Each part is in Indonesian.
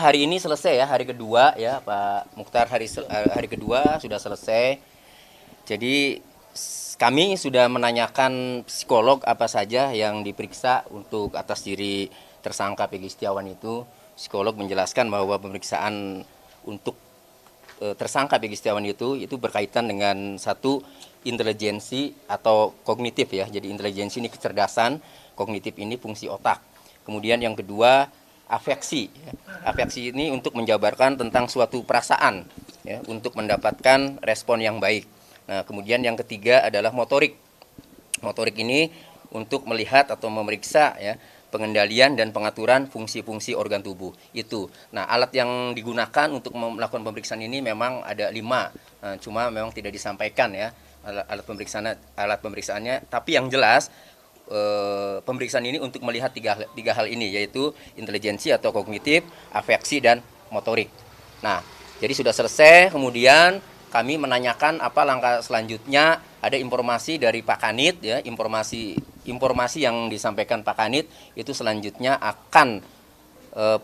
Hari ini selesai ya, hari kedua ya Pak Mukhtar, hari kedua sudah selesai. Jadi kami sudah menanyakan psikolog apa saja yang diperiksa untuk atas diri tersangka Pegi Setiawan itu. Psikolog menjelaskan bahwa pemeriksaan untuk tersangka Pegi Setiawan itu berkaitan dengan satu intelijensi atau kognitif ya. Jadi intelijensi ini kecerdasan, kognitif ini fungsi otak. Kemudian yang kedua afeksi. Afeksi ini untuk menjabarkan tentang suatu perasaan ya, untuk mendapatkan respon yang baik. Nah, kemudian yang ketiga adalah motorik. Motorik ini untuk melihat atau memeriksa ya pengendalian dan pengaturan fungsi-fungsi organ tubuh itu. Nah, alat yang digunakan untuk melakukan pemeriksaan ini memang ada 5, cuma memang tidak disampaikan ya alat pemeriksaannya. Tapi yang jelas pemeriksaan ini untuk melihat tiga hal ini, yaitu intelijensi atau kognitif, afeksi, dan motorik. Nah, jadi sudah selesai, kemudian kami menanyakan apa langkah selanjutnya. Ada informasi dari Pak Kanit ya, informasi yang disampaikan Pak Kanit itu selanjutnya akan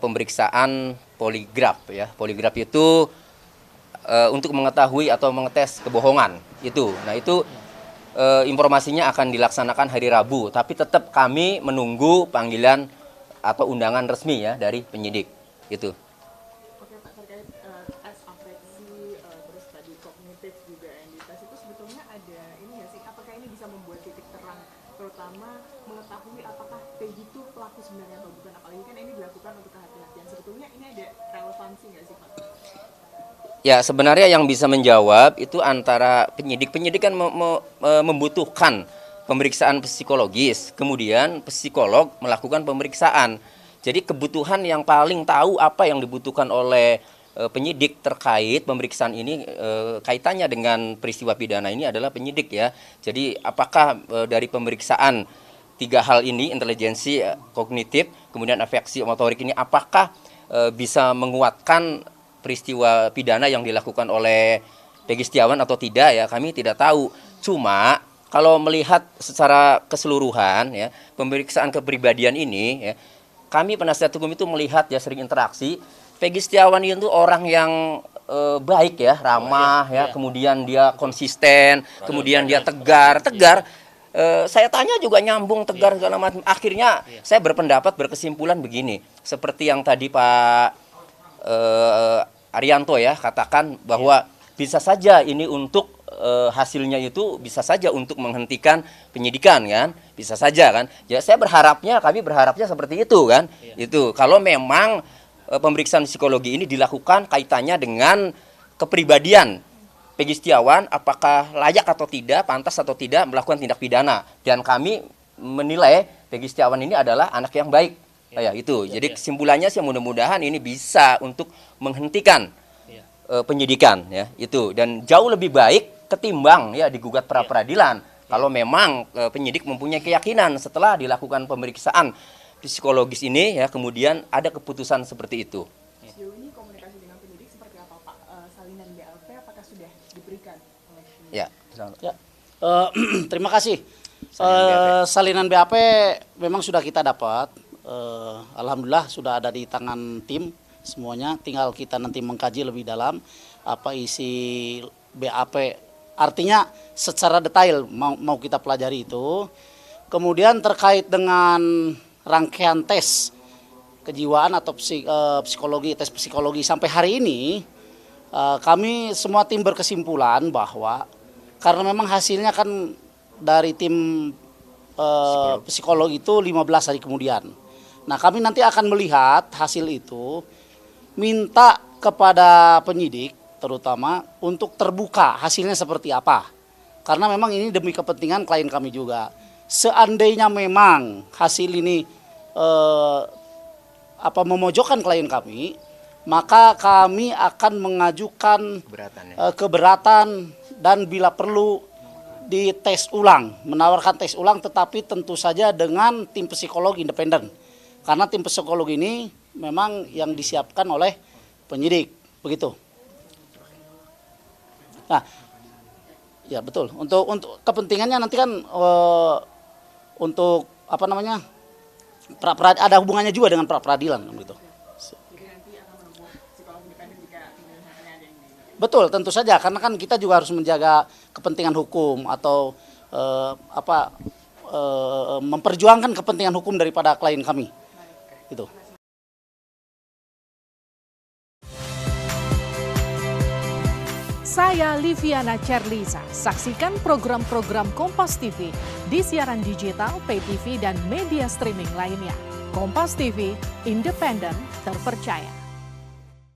pemeriksaan poligraf ya. Poligraf itu untuk mengetahui atau mengetes kebohongan itu. Nah, itu informasinya akan dilaksanakan hari Rabu, tapi tetap kami menunggu panggilan atau undangan resmi ya dari penyidik itu. Oke Pak, terkait tes afeksi terus tadi kognitif juga yang dites itu sebetulnya ada ini nggak sih? Apakah ini bisa membuat titik terang, terutama mengetahui apakah Peggy itu pelaku sebenarnya atau bukan? Apalagi kan ini dilakukan untuk kehati-hatian. Sebetulnya ini ada relevansi nggak sih Pak? Ya, sebenarnya yang bisa menjawab itu antara penyidik kan membutuhkan pemeriksaan psikologis, kemudian psikolog melakukan pemeriksaan. Jadi kebutuhan yang paling tahu apa yang dibutuhkan oleh penyidik terkait pemeriksaan ini, kaitannya dengan peristiwa pidana ini adalah penyidik ya. Jadi apakah dari pemeriksaan tiga hal ini, intelijensi, kognitif, kemudian afeksi, motorik ini, apakah bisa menguatkan peristiwa pidana yang dilakukan oleh Pegi Setiawan atau tidak ya, kami tidak tahu. Cuma kalau melihat secara keseluruhan ya, pemeriksaan kepribadian ini ya, kami penasihat hukum itu melihat ya, sering interaksi. Pegi Setiawan itu orang yang baik ya, ramah ya, kemudian dia konsisten, kemudian dia tegar. Saya tanya juga nyambung, tegar segala macam. Akhirnya saya berkesimpulan begini, seperti yang tadi Pak Arianto ya katakan bahwa bisa saja ini untuk hasilnya itu bisa saja untuk menghentikan penyidikan kan, bisa saja kan. Ya kami berharapnya seperti itu kan. Itu kalau memang pemeriksaan psikologi ini dilakukan kaitannya dengan kepribadian Pegi Setiawan, apakah layak atau tidak, pantas atau tidak melakukan tindak pidana. Dan kami menilai Pegi Setiawan ini adalah anak yang baik. Ya, itu. Jadi kesimpulannya sih mudah-mudahan ini bisa untuk menghentikan penyidikan ya, itu, dan jauh lebih baik ketimbang ya digugat pra peradilan. Kalau memang penyidik mempunyai keyakinan setelah dilakukan pemeriksaan psikologis ini ya, kemudian ada keputusan seperti itu. Sejauh ini komunikasi dengan penyidik seperti apa Pak? Salinan BAP apakah sudah diberikan oleh penyidik? Ya. Ya. Terima kasih. Salinan BAP memang sudah kita dapat. Alhamdulillah sudah ada di tangan tim semuanya. Tinggal kita nanti mengkaji lebih dalam apa isi BAP. Artinya secara detail mau kita pelajari itu. Kemudian terkait dengan rangkaian tes kejiwaan atau psikologi, tes psikologi sampai hari ini, kami semua tim berkesimpulan bahwa karena memang hasilnya kan dari tim psikologi itu 15 hari kemudian. Nah, kami nanti akan melihat hasil itu, minta kepada penyidik terutama untuk terbuka hasilnya seperti apa. Karena memang ini demi kepentingan klien kami juga. Seandainya memang hasil ini memojokkan klien kami, maka kami akan mengajukan keberatan dan bila perlu dites ulang, menawarkan tes ulang, tetapi tentu saja dengan tim psikologi independen. Karena tim psikologi ini memang yang disiapkan oleh penyidik, begitu. Nah, ya betul. Untuk kepentingannya nanti kan untuk ada hubungannya juga dengan pra peradilan, begitu. Betul, tentu saja karena kan kita juga harus menjaga kepentingan hukum atau memperjuangkan kepentingan hukum daripada klien kami. Itu. Saya Liviana Cerlisa. Saksikan program-program Kompas TV di siaran digital, pay TV, dan media streaming lainnya. Kompas TV, independen, terpercaya.